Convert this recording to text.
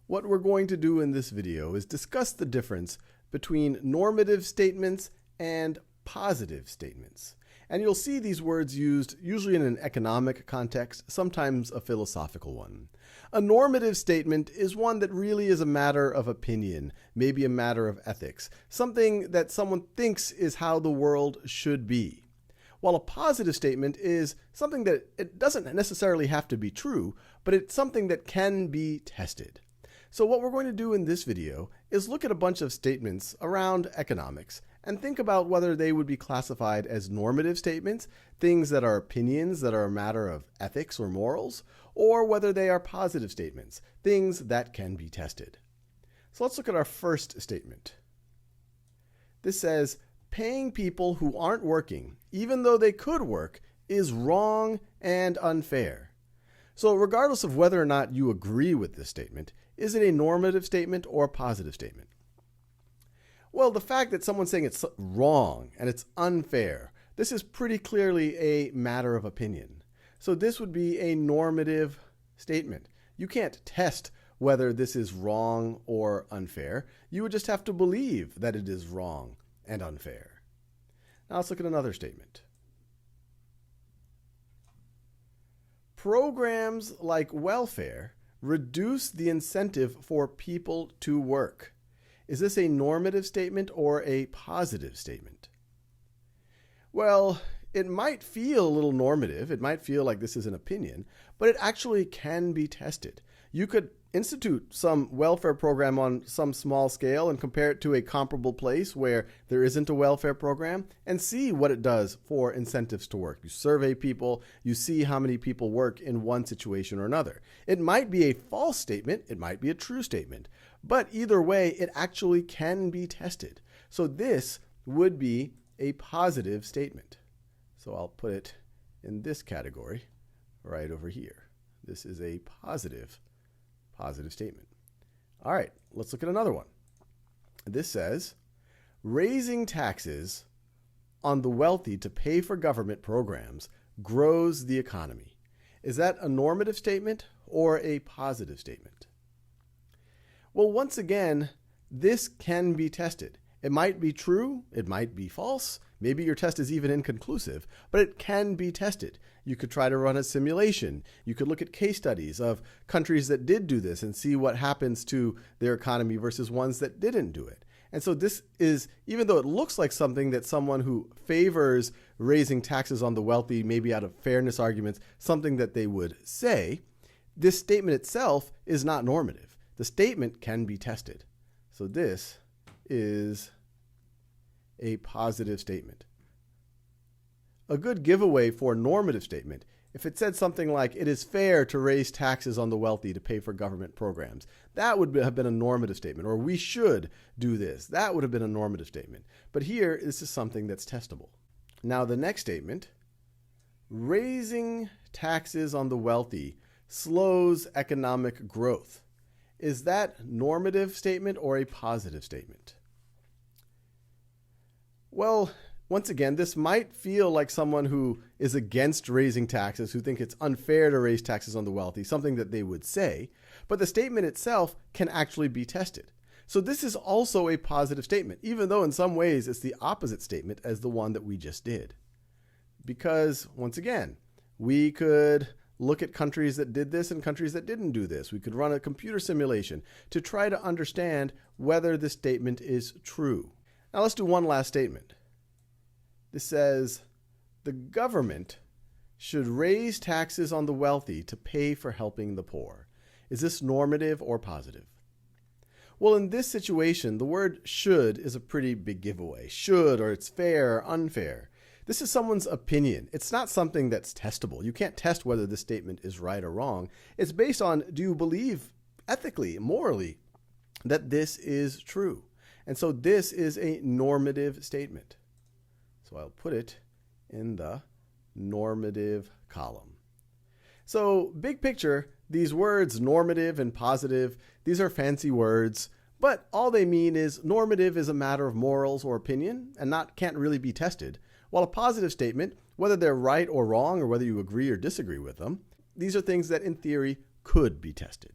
What we're going to do in this video is discuss the difference between normative statements and positive statements. And you'll see these words used usually in an economic context, sometimes a philosophical one. A normative statement is one that really is a matter of opinion, maybe a matter of ethics, something that someone thinks is how the world should be. While a positive statement is something that it doesn't necessarily have to be true, but it's something that can be tested. So what we're going to do in this video is look at a bunch of statements around economics and think about whether they would be classified as normative statements, things that are opinions that are a matter of ethics or morals, or whether they are positive statements, things that can be tested. So let's look at our first statement. This says, paying people who aren't working, even though they could work, is wrong and unfair. So regardless of whether or not you agree with this statement, is it a normative statement or a positive statement? Well, the fact that someone's saying it's wrong and it's unfair, this is pretty clearly a matter of opinion. So this would be a normative statement. You can't test whether this is wrong or unfair. You would just have to believe that it is wrong and unfair. Now let's look at another statement. Programs like welfare reduce the incentive for people to work. Is this a normative statement or a positive statement? Well, it might feel a little normative. It might feel like this is an opinion, but it actually can be tested. You could institute some welfare program on some small scale and compare it to a comparable place where there isn't a welfare program and see what it does for incentives to work. You survey people, you see how many people work in one situation or another. It might be a false statement, it might be a true statement, but either way, it actually can be tested. So this would be a positive statement. So I'll put it in this category right over here. This is a positive statement. All right, let's look at another one. This says, raising taxes on the wealthy to pay for government programs grows the economy. Is that a normative statement or a positive statement? Well, once again, this can be tested. It might be true, it might be false, maybe your test is even inconclusive, but it can be tested. You could try to run a simulation. You could look at case studies of countries that did do this and see what happens to their economy versus ones that didn't do it. And so this is, even though it looks like something that someone who favors raising taxes on the wealthy, maybe out of fairness arguments, something that they would say, this statement itself is not normative. The statement can be tested. So this is a positive statement. A good giveaway for a normative statement, if it said something like, it is fair to raise taxes on the wealthy to pay for government programs, that would have been a normative statement, or we should do this. That would have been a normative statement. But here, this is something that's testable. Now the next statement, raising taxes on the wealthy slows economic growth. Is that normative statement or a positive statement? Well, once again, this might feel like someone who is against raising taxes, who think it's unfair to raise taxes on the wealthy, something that they would say, but the statement itself can actually be tested. So this is also a positive statement, even though in some ways it's the opposite statement as the one that we just did. Because, once again, we could look at countries that did this and countries that didn't do this. We could run a computer simulation to try to understand whether this statement is true. Now let's do one last statement. This says, the government should raise taxes on the wealthy to pay for helping the poor. Is this normative or positive? Well, in this situation, the word should is a pretty big giveaway. Should, or it's fair or unfair. This is someone's opinion. It's not something that's testable. You can't test whether this statement is right or wrong. It's based on, do you believe ethically, morally, that this is true? And so this is a normative statement. So I'll put it in the normative column. So big picture, these words normative and positive, these are fancy words, but all they mean is normative is a matter of morals or opinion and can't really be tested, while a positive statement, whether they're right or wrong or whether you agree or disagree with them, these are things that in theory could be tested.